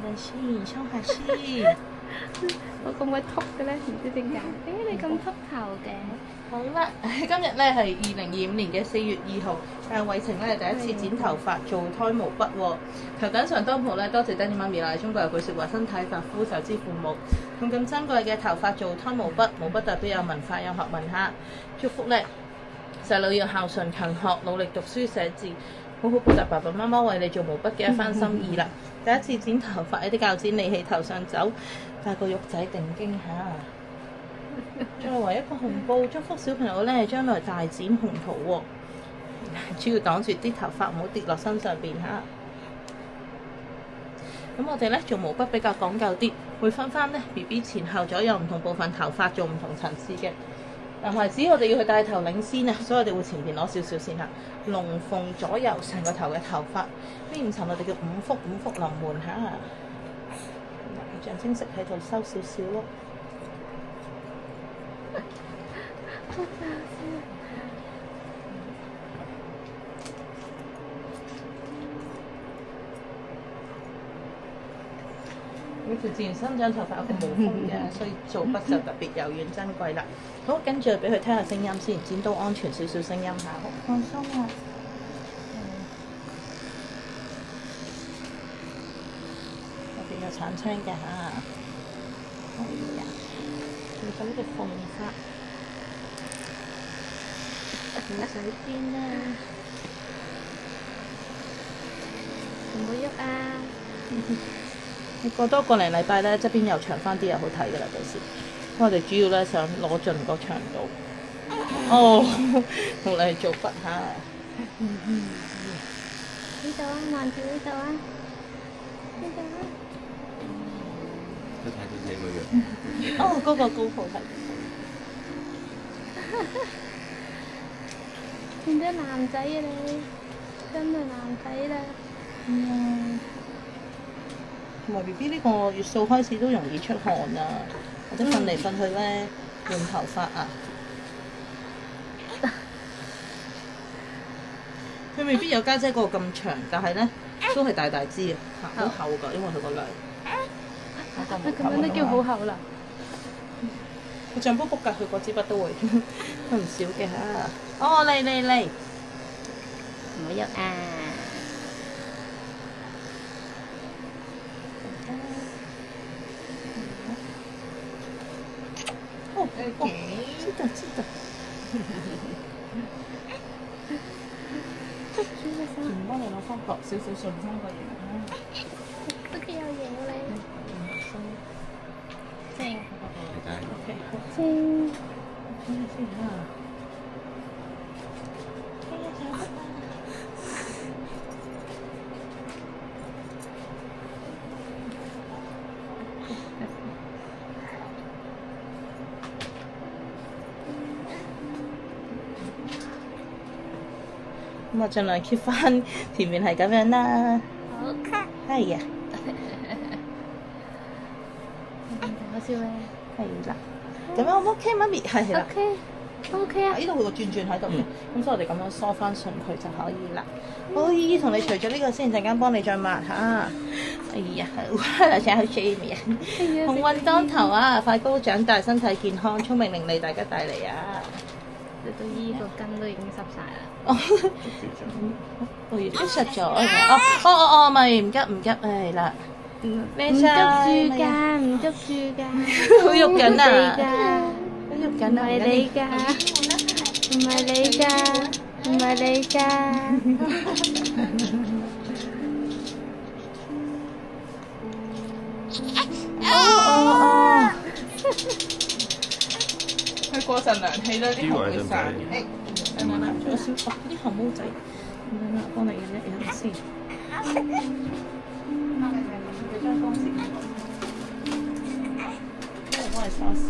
陣先，收下先。我咁鬼禿嘅咧，唔知點解。你咁禿頭嘅？好啦，今日咧係2025年嘅4月2號，偉晴咧第一次剪頭髮做胎毛筆喎。頭頂上當鋪咧，多謝爹哋媽咪啦！中國有句説話：身體髮膚受之父母。用咁珍貴嘅頭髮做胎毛筆，毛筆代表有文化有學問嚇。祝福咧細路要孝順勤學，努力讀書寫字，好好報答爸爸媽媽為你做毛筆嘅一番心意啦！第一次剪頭髮，有啲鉸剪利器頭上走，帶個玉仔定經嚇。作為一個紅布，祝福小朋友咧將來大展宏圖喎。主要擋住啲頭髮唔好跌落身上邊嚇。咁我哋咧做毛筆比較講究啲，會分翻咧 BB 前後左右唔同部分頭髮做唔同層次嘅。男孩子我哋要去帶頭領先啊，所以我哋會前邊攞少少先嚇，龍鳳左右成個頭嘅頭髮。呢5層我哋叫五福臨門嚇。象徵式喺度收少少咯。呢條自然生長頭髮有個毛孔嘅，所以做筆就特別柔軟珍貴啦。好，跟住俾佢聽下聲音先，剪刀安全少少聲音嚇，好放鬆啊！我哋有橙青嘅嚇，可以啊！仲有呢隻鳳髮，唔使邊啦，唔好喐啊！你過多個零禮拜咧，側邊又長翻啲又好睇噶啦，到時。我哋主要咧想攞盡個長度。哦，同你做筆嚇。呢度啊，望住呢度啊，呢度啊。都睇到你個樣。哦，嗰個高鋪睇。變咗男仔啊你，真係男仔啦。同埋 BB 呢個月數開始都容易出汗啊，或者瞓嚟瞓去咧換頭髮啊。佢未必有家姐嗰個咁長，但係咧都係大支嘅，好厚㗎，因為佢個量。咁樣都叫好厚啦。佢脹卜卜㗎，佢嗰支筆都會都唔少嘅嚇。哦，嚟，唔好喐啊！哦，知道。唔幫你攞翻薄少少順翻個形。都幾有型喎你。正。OK，好。正。先啦。咁我盡量 keep 翻前面係咁樣啦。好。係啊。搞笑咧。係啦。咁樣 O 唔 OK，媽咪？係啦。OK 啊。呢度佢個轉喺度嘅，咁所以我哋咁樣梳翻順佢就可以啦。好，姨姨同你除咗呢個先，陣間幫你再抹下。哎呀，好，有請好 Jamie 啊！鴻運當頭啊，快高長大，身體健康，聰明伶俐，大家帶嚟啊！你到依個筋都已經濕晒啦。哦，我已經濕咗嘅。哦，咪唔急，係啦。咩唔急住㗎，好喐緊啊！唔係你㗎，唔係你㗎。哦，佢過陣涼氣啦，啲汗會散。等等啦，仲有少啲汗毛仔，等等啦，幫你忍一忍先。俾張光先，幫你梳一梳。